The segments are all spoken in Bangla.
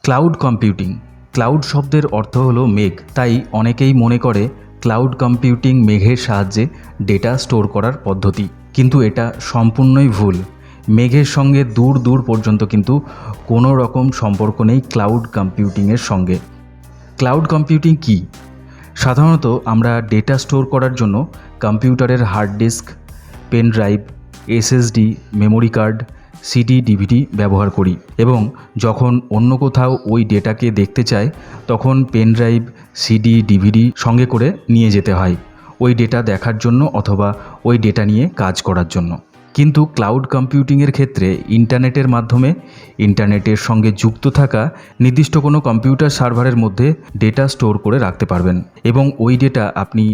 Cloud computing. ক্লাউড শব্দের অর্থ হলো মেঘ, তাই অনেকেই মনে করে ক্লাউড কম্পিউটিং মেঘের সাহায্যে ডেটা স্টোর করার পদ্ধতি, কিন্তু এটা সম্পূর্ণই ভুল। মেঘের সঙ্গে দূর দূর পর্যন্ত কিন্তু কোনো রকম সম্পর্ক নেই ক্লাউড কম্পিউটিংয়ের সঙ্গে। ক্লাউড কম্পিউটিং কী? সাধারণত আমরা ডেটা স্টোর করার জন্য কম্পিউটারের hard disk, pen drive, SSD, memory card, CD, DVD ব্যবহার করি এবং যখন অন্য কোথাও ওই ডেটাকে দেখতে চাই তখন পেন ড্রাইভ, সিডি, ডিভিডি সঙ্গে করে নিয়ে যেতে হয় ওই ডেটা দেখার জন্য অথবা ওই ডেটা নিয়ে কাজ করার জন্য। কিন্তু ক্লাউড কম্পিউটিংয়ের ক্ষেত্রে ইন্টারনেটের মাধ্যমে ইন্টারনেটের সঙ্গে যুক্ত থাকা নির্দিষ্ট কোনো কম্পিউটার সার্ভারের মধ্যে ডেটা স্টোর করে রাখতে পারবেন এবং ওই ডেটা আপনি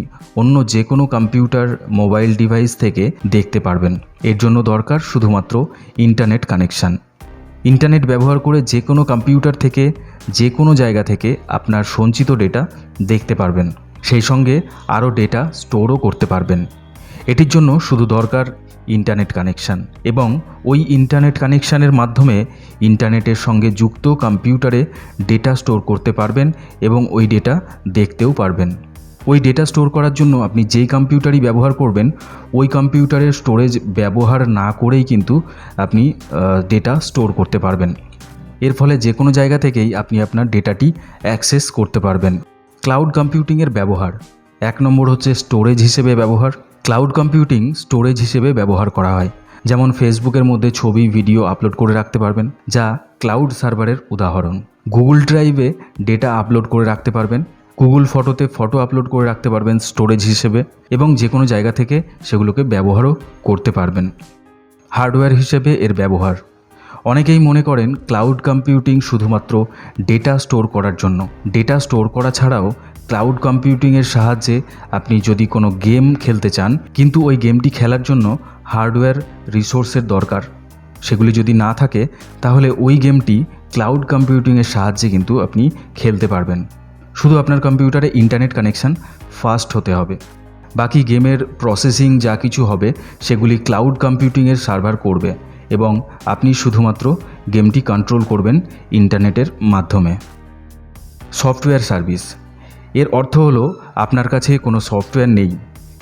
অন্য যে কোনো কম্পিউটার, মোবাইল ডিভাইস থেকে দেখতে পারবেন। এর জন্য দরকার শুধুমাত্র ইন্টারনেট কানেকশান। ইন্টারনেট ব্যবহার করে যে কোনো কম্পিউটার থেকে যে কোনো জায়গা থেকে আপনার সঞ্চিত ডেটা দেখতে পারবেন, সেই সঙ্গে আরও ডেটা স্টোরও করতে পারবেন। এটির জন্য শুধু দরকার ইন্টারনেট কানেকশান এবং ওই ইন্টারনেট কানেকশানের মাধ্যমে ইন্টারনেটের সঙ্গে যুক্ত কম্পিউটারে ডেটা স্টোর করতে পারবেন এবং ওই ডেটা দেখতেও পারবেন। ওই ডেটা স্টোর করার জন্য আপনি যেই কম্পিউটারই ব্যবহার করবেন ওই কম্পিউটারের স্টোরেজ ব্যবহার না করেই কিন্তু আপনি ডেটা স্টোর করতে পারবেন। এর ফলে যে কোনো জায়গা থেকেই আপনি আপনার ডেটাটি অ্যাক্সেস করতে পারবেন। ক্লাউড কম্পিউটিংয়ের ব্যবহার 1 নম্বর হচ্ছে স্টোরেজ হিসেবে ব্যবহার। ক্লাউড কম্পিউটিং স্টোরেজ হিসেবে ব্যবহার করা হয়, যেমন ফেসবুকের মধ্যে ছবি, ভিডিও আপলোড করে রাখতে পারবেন, যা ক্লাউড সার্ভারের উদাহরণ। গুগল ড্রাইভে ডেটা আপলোড করে রাখতে পারবেন, গুগল ফটোতে ফটো আপলোড করে রাখতে পারবেন স্টোরেজ হিসেবে এবং যে কোনো জায়গা থেকে সেগুলোকে ব্যবহারও করতে পারবেন। হার্ডওয়্যার হিসেবে এর ব্যবহার। অনেকেই মনে করেন ক্লাউড কম্পিউটিং শুধুমাত্র ডেটা স্টোর করার জন্য। ডেটা স্টোর করা ছাড়াও ক্লাউড কম্পিউটিংয়ের সাহায্যে আপনি যদি কোনো গেম খেলতে চান, কিন্তু ওই গেমটি খেলার জন্য হার্ডওয়্যার রিসোর্সের দরকার, সেগুলি যদি না থাকে তাহলে ওই গেমটি ক্লাউড কম্পিউটিংয়ের সাহায্যে কিন্তু আপনি খেলতে পারবেন। শুধু আপনার কম্পিউটারে ইন্টারনেট কানেকশান ফাস্ট হতে হবে। বাকি গেমের প্রসেসিং যা কিছু হবে সেগুলি ক্লাউড কম্পিউটিংয়ের সার্ভার করবে এবং আপনি শুধুমাত্র গেমটি কন্ট্রোল করবেন ইন্টারনেটের মাধ্যমে। Software service. এর অর্থ হলো আপনার কাছে কোনো সফটওয়্যার নেই,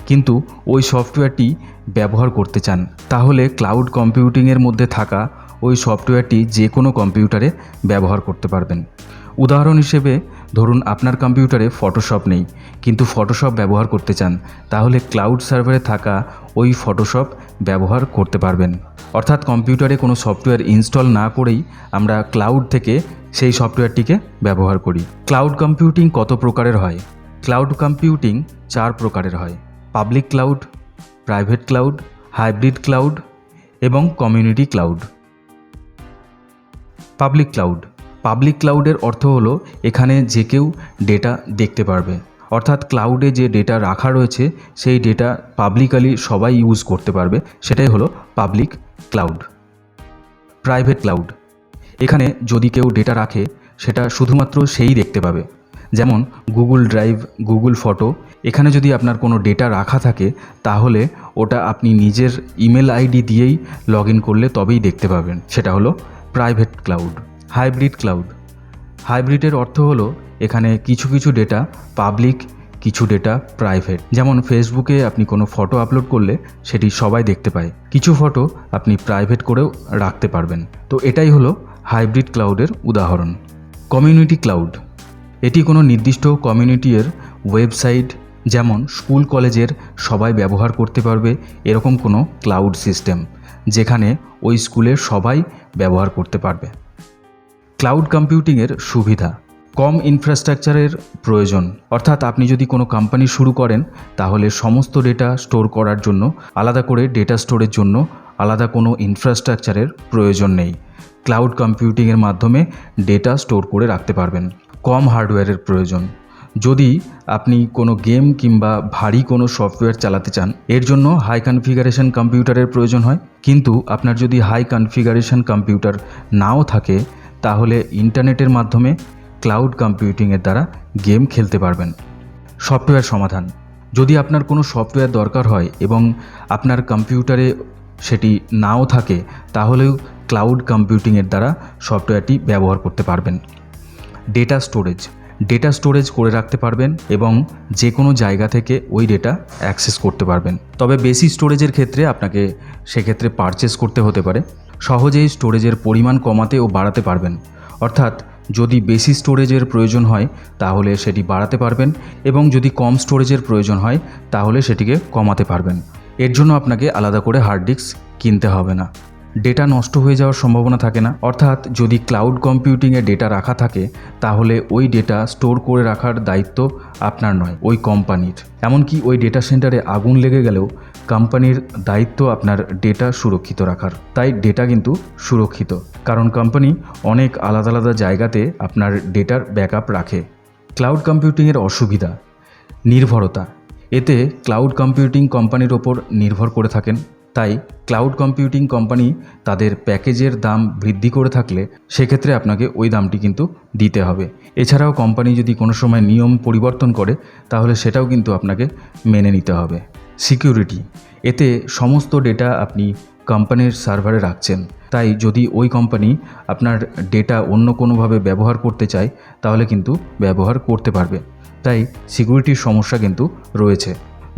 কিন্তু ওই সফটওয়্যারটি ব্যবহার করতে চান, তাহলে ক্লাউড কম্পিউটিংয়ের মধ্যে থাকা ওই সফটওয়্যারটি যে কোনো কম্পিউটারে ব্যবহার করতে পারবেন। উদাহরণ হিসেবে ধরুন আপনার কম্পিউটারে ফটোশপ নেই, কিন্তু ফটোশপ ব্যবহার করতে চান, তাহলে ক্লাউড সার্ভারে থাকা ওই ফটোশপ ব্যবহার করতে পারবেন। অর্থাৎ কম্পিউটারে কোনো সফটওয়্যার ইনস্টল না করেই আমরা ক্লাউড থেকে সেই সফটওয়্যারটিকে ব্যবহার করি। ক্লাউড কম্পিউটিং কত প্রকারের হয়? ক্লাউড কম্পিউটিং 4 প্রকারের হয়: public cloud, private cloud, hybrid cloud এবং community cloud. Public cloud. Public ক্লাউডের অর্থ হলো এখানে যে কেউ ডেটা দেখতে পারবে, অর্থাৎ ক্লাউডে যে ডেটা রাখা রয়েছে সেই ডেটা পাবলিকালি সবাই ইউজ করতে পারবে, সেটাই হলো পাবলিক ক্লাউড। Private cloud. এখানে যদি কেউ ডেটা রাখে সেটা শুধুমাত্র সেই দেখতে পাবে, যেমন গুগল ড্রাইভ, গুগল ফটো। এখানে যদি আপনার কোনো ডেটা রাখা থাকে তাহলে ওটা আপনি নিজের ইমেল আইডি দিয়েই লগ ইন করলে তবেই দেখতে পাবেন, সেটা হলো প্রাইভেট ক্লাউড। Hybrid cloud. হাইব্রিডের অর্থ হলো এখানে কিছু কিছু ডেটা পাবলিক, কিছু ডেটা প্রাইভেট। যেমন ফেসবুকে আপনি কোনো ফটো আপলোড করলে সেটি সবাই দেখতে পায়, কিছু ফটো আপনি প্রাইভেট করেও রাখতে পারবেন। তো এটাই হলো হাইব্রিড ক্লাউডের উদাহরণ। Community cloud. এটি কোনো নির্দিষ্ট কমিউনিটির ওয়েবসাইট, যেমন স্কুল কলেজের সবাই ব্যবহার করতে পারবে এরকম কোনো ক্লাউড সিস্টেম, যেখানে ওই স্কুলের সবাই ব্যবহার করতে পারবে। ক্লাউড কম্পিউটিংয়ের সুবিধা: কম ইনফ্রাস্ট্রাকচারের প্রয়োজন, অর্থাৎ আপনি যদি কোনো কোম্পানি শুরু করেন তাহলে সমস্ত ডেটা স্টোর করার জন্য আলাদা করে ডেটা স্টোরের জন্য আলাদা কোনো ইনফ্রাস্ট্রাকচারের প্রয়োজন নেই। ক্লাউড কম্পিউটিংয়ের মাধ্যমে ডেটা স্টোর করে রাখতে পারবেন। কম হার্ডওয়্যারের প্রয়োজন। যদি আপনি কোনো গেম কিংবা ভারী কোনো সফটওয়্যার চালাতে চান এর জন্য হাই কনফিগারেশন কম্পিউটারের প্রয়োজন হয়, কিন্তু আপনার যদি হাই কনফিগারেশন কম্পিউটার নাও থাকে তাহলে ইন্টারনেটের মাধ্যমে ক্লাউড কম্পিউটিংয়ের দ্বারা গেম খেলতে পারবেন। সফটওয়্যার সমাধান। যদি আপনার কোনো সফটওয়্যার দরকার হয় এবং আপনার কম্পিউটারে সেটি নাও থাকে তাহলেও ক্লাউড কম্পিউটিংয়ের দ্বারা সফটওয়্যারটি ব্যবহার করতে পারবেন। ডেটা স্টোরেজ করে রাখতে পারবেন এবং যে কোনো জায়গা থেকে ওই ডেটা অ্যাক্সেস করতে পারবেন। তবে বেশি স্টোরেজের ক্ষেত্রে আপনাকে সেক্ষেত্রে পারচেস করতে হতে পারে। সহজেই স্টোরেজের পরিমাণ কমাতে ও বাড়াতে পারবেন, অর্থাৎ যদি বেশি স্টোরেজের প্রয়োজন হয় তাহলে সেটি বাড়াতে পারবেন এবং যদি কম স্টোরেজের প্রয়োজন হয় তাহলে সেটিকে কমাতে পারবেন। এর জন্য আপনাকে আলাদা করে হার্ড ডিস্ক কিনতে হবে না। ডেটা নষ্ট হয়ে যাওয়ার সম্ভাবনা থাকে না, অর্থাৎ যদি ক্লাউড কম্পিউটিংয়ে ডেটা রাখা থাকে তাহলে ওই ডেটা স্টোর করে রাখার দায়িত্ব আপনার নয়, ওই কোম্পানির। এমনকি ওই ডেটা সেন্টারে আগুন লেগে গেলেও কোম্পানির দায়িত্ব আপনার ডেটা সুরক্ষিত রাখার। তাই ডেটা কিন্তু সুরক্ষিত, কারণ কোম্পানি অনেক আলাদা আলাদা জায়গাতে আপনার ডেটার ব্যাকআপ রাখে। ক্লাউড কম্পিউটিংয়ের অসুবিধা: নির্ভরতা। এতে ক্লাউড কম্পিউটিং কোম্পানির ওপর নির্ভর করে থাকেন। তাই ক্লাউড কম্পিউটিং কোম্পানি তাদের প্যাকেজের দাম বৃদ্ধি করে থাকলে সেক্ষেত্রে আপনাকে ওই দামটি কিন্তু দিতে হবে। এছাড়াও কোম্পানি যদি কোনো সময় নিয়ম পরিবর্তন করে তাহলে সেটাও কিন্তু আপনাকে মেনে নিতে হবে। সিকিউরিটি: এতে সমস্ত ডেটা আপনি কোম্পানির সার্ভারে রাখছেন, তাই যদি ওই কোম্পানি আপনার ডেটা অন্য কোনোভাবে ব্যবহার করতে চায় তাহলে কিন্তু ব্যবহার করতে পারবে। তাই সিকিউরিটির সমস্যা কিন্তু রয়েছে।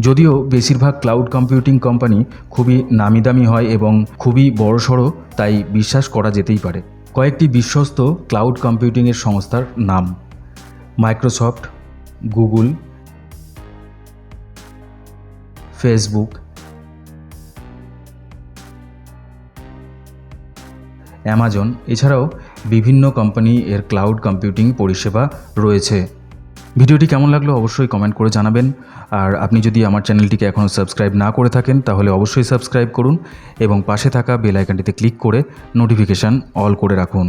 যদিও বেশিরভাগ ক্লাউড কম্পিউটিং কোম্পানি খুবই নামিদামি হয় এবং খুবই বড়সড়, তাই বিশ্বাস করা যেতেই পারে। কয়েকটি বিশ্বস্ত ক্লাউড কম্পিউটিংয়ের সংস্থার নাম: মাইক্রোসফট, গুগল, ফেসবুক, অ্যামাজন। এছাড়াও বিভিন্ন কোম্পানি এর ক্লাউড কম্পিউটিং পরিষেবা রয়েছে। ভিডিওটি কেমন লাগলো অবশ্যই কমেন্ট করে জানাবেন। আর আপনি যদি আমার চ্যানেলটিকে এখনও সাবস্ক্রাইব না করে থাকেন তাহলে অবশ্যই সাবস্ক্রাইব করুন এবং পাশে থাকা বেল আইকনটিতে ক্লিক করে নোটিফিকেশান অল করে রাখুন।